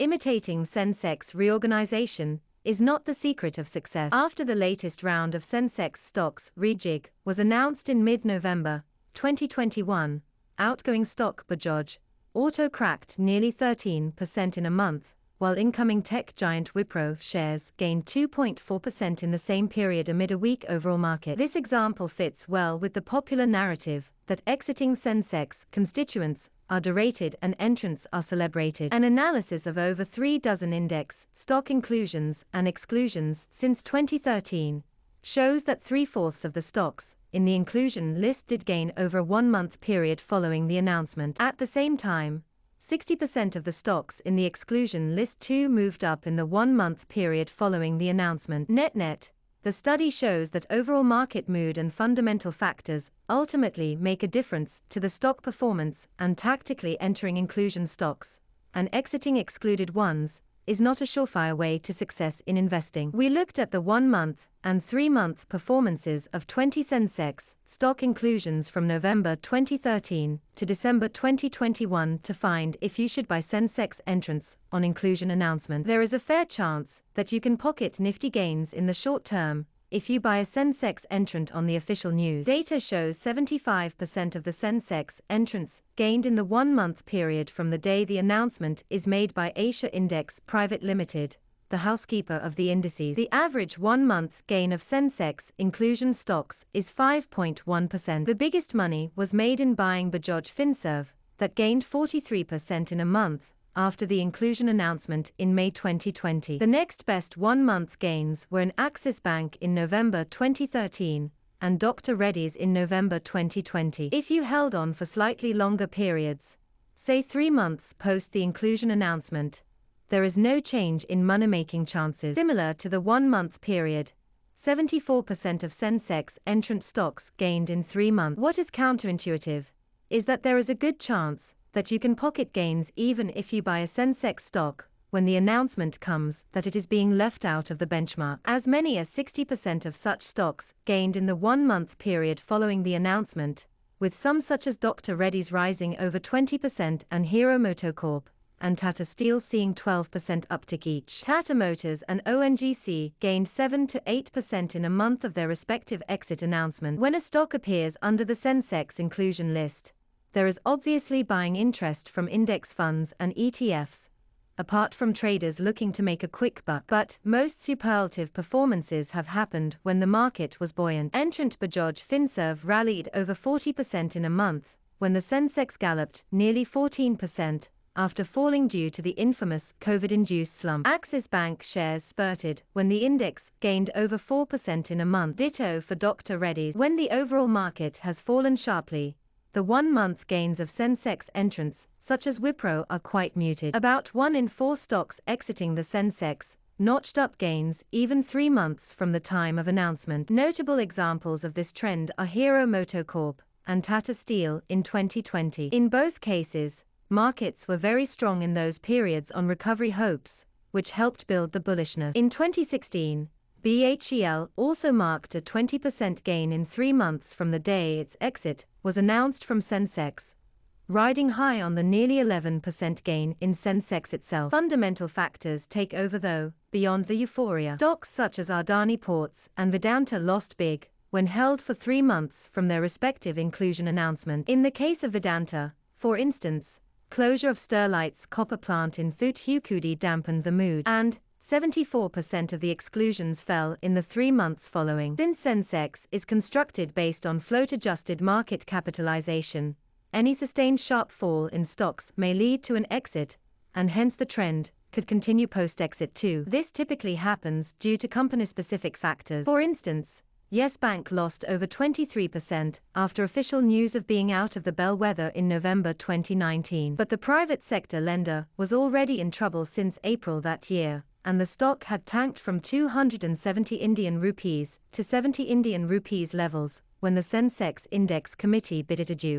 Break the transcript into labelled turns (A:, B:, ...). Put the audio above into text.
A: Imitating Sensex reorganization is not the secret of success. After the latest round of Sensex stocks rejig was announced in mid-November 2021, outgoing stock Bajaj Auto cracked nearly 13% in a month, while incoming tech giant Wipro shares gained 2.4% in the same period amid a weak overall market. This example fits well with the popular narrative that exiting Sensex constituents are derated and entrants are celeb-rated. An analysis of over 36 index stock inclusions and exclusions since 2013 shows that 3/4 of the stocks in the inclusion list did gain over a 1-month period following the announcement. At the same time, 60% of the stocks in the exclusion list too moved up in the 1-month period following the announcement. Net-net, the study shows that overall market mood and fundamental factors ultimately make a difference to the stock performance, and tactically entering inclusion stocks and exiting excluded ones is not a surefire way to success in investing. We looked at the 1-month and 3-month performances of 20 Sensex stock inclusions from November 2013 to December 2021 to find if you should buy Sensex entrants on inclusion announcement. There is a fair chance that you can pocket nifty gains in the short term if you buy a Sensex entrant on the official news. Data shows 75% of the Sensex entrants gained in the 1-month period from the day the announcement is made by Asia Index Pvt Limited, the housekeeper of the indices. The average 1-month gain of Sensex inclusion stocks is 5.1%. The biggest money was made in buying Bajaj Finserv, that gained 43% in a month after the inclusion announcement in May 2020. The next best 1-month gains were in Axis Bank in November 2013 and Dr Reddy's in November 2020. If you held on for slightly longer periods, say 3 months post the inclusion announcement, there is no change in money-making chances. Similar to the 1-month period, 74% of Sensex entrant stocks gained in 3 months. What is counterintuitive is that there is a good chance that you can pocket gains even if you buy a Sensex stock when the announcement comes that it is being left out of the benchmark. As many as 60% of such stocks gained in the 1-month period following the announcement, with some such as Dr Reddy's rising over 20% and MotoCorp and Tata Steel seeing 12% uptick each. Tata Motors and ONGC gained 7 to 8% in a month of their respective exit announcement. When a stock appears under the Sensex inclusion list, there is obviously buying interest from index funds and ETFs, apart from traders looking to make a quick buck. But most superlative performances have happened when the market was buoyant. Entrant Bajaj Finserv rallied over 40% in a month, when the Sensex galloped nearly 14% after falling due to the infamous Covid-induced slump. Axis Bank shares spurted when the index gained over 4% in a month. Ditto for Dr Reddy's. When the overall market has fallen sharply, the 1-month gains of Sensex entrants, such as Wipro, are quite muted. About 1 in 4 stocks exiting the Sensex notched up gains even 3 months from the time of announcement. Notable examples of this trend are MotoCorp and Tata Steel in 2020. In both cases, markets were very strong in those periods on recovery hopes, which helped build the bullishness. In 2016, BHEL also marked a 20% gain in 3 months from the day its exit was announced from Sensex, riding high on the nearly 11% gain in Sensex itself. Fundamental factors take over though, beyond the euphoria. Stocks such as Adani Ports and Vedanta lost big when held for 3 months from their respective inclusion announcement. In the case of Vedanta, for instance, closure of Sterlite's copper plant in Thoothukudi dampened the mood, and 74% of the exclusions fell in the 3 months following. Since Sensex is constructed based on float-adjusted market capitalization, any sustained sharp fall in stocks may lead to an exit, and hence the trend could continue post-exit too. This typically happens due to company-specific factors. For instance, Yes Bank lost over 23% after official news of being out of the bellwether in November 2019. But the private sector lender was already in trouble since April that year, and the stock had tanked from 270 Indian rupees to 70 Indian rupees levels when the Sensex Index Committee bid it adieu.